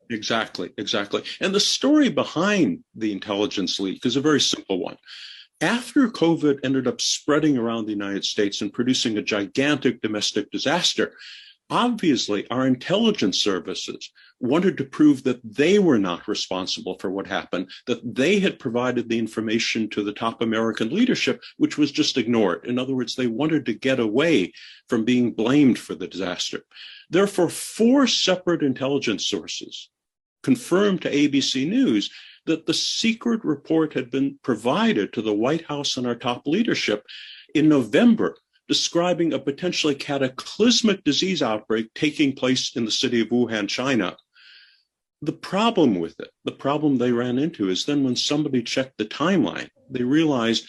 Exactly, exactly. And the story behind the intelligence leak is a very simple one. After COVID ended up spreading around the United States and producing a gigantic domestic disaster, obviously our intelligence services wanted to prove that they were not responsible for what happened, that they had provided the information to the top American leadership, which was just ignored. In other words, they wanted to get away from being blamed for the disaster. Therefore, four separate intelligence sources confirmed to ABC News that the secret report had been provided to the White House and our top leadership in November, describing a potentially cataclysmic disease outbreak taking place in the city of Wuhan, China. The problem with it, the problem they ran into, is then when somebody checked the timeline, they realized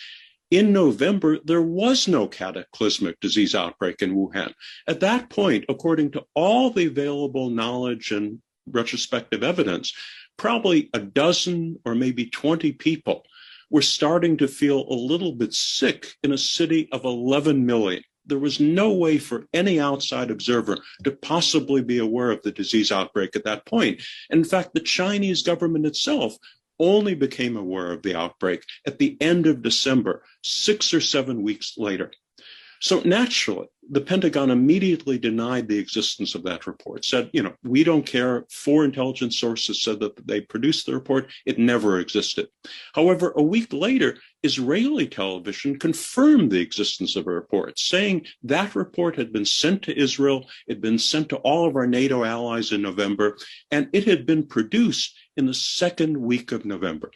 in November, there was no cataclysmic disease outbreak in Wuhan. At that point, according to all the available knowledge and retrospective evidence, probably a dozen or maybe 20 people were starting to feel a little bit sick in a city of 11 million. There was no way for any outside observer to possibly be aware of the disease outbreak at that point. In fact, the Chinese government itself only became aware of the outbreak at the end of December, 6 or 7 weeks later. So naturally, the Pentagon immediately denied the existence of that report, said, we don't care. Four intelligence sources said that they produced the report. It never existed. However, a week later, Israeli television confirmed the existence of a report, saying that report had been sent to Israel, it had been sent to all of our NATO allies in November, and it had been produced in the second week of November.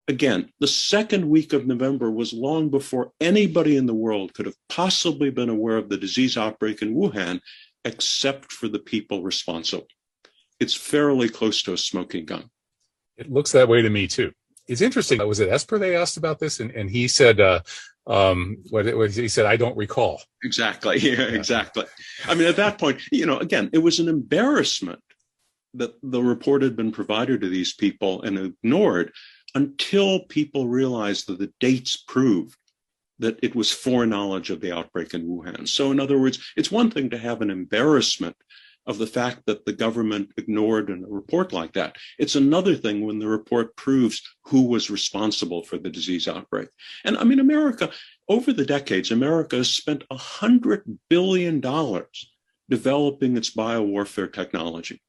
Again, the second week of November was long before anybody in the world could have possibly been aware of the disease outbreak in Wuhan, except for the people responsible. It's fairly close to a smoking gun. It looks that way to me, too. It's interesting. Was it Esper they asked about this? And he said, he said, I don't recall. Exactly. Yeah, exactly. I mean, at that point, again, it was an embarrassment that the report had been provided to these people and ignored until people realized that the dates proved that it was foreknowledge of the outbreak in Wuhan. So in other words, it's one thing to have an embarrassment of the fact that the government ignored a report like that. It's another thing when the report proves who was responsible for the disease outbreak. And I mean, America, over the decades, America has spent $100 billion developing its biowarfare technology.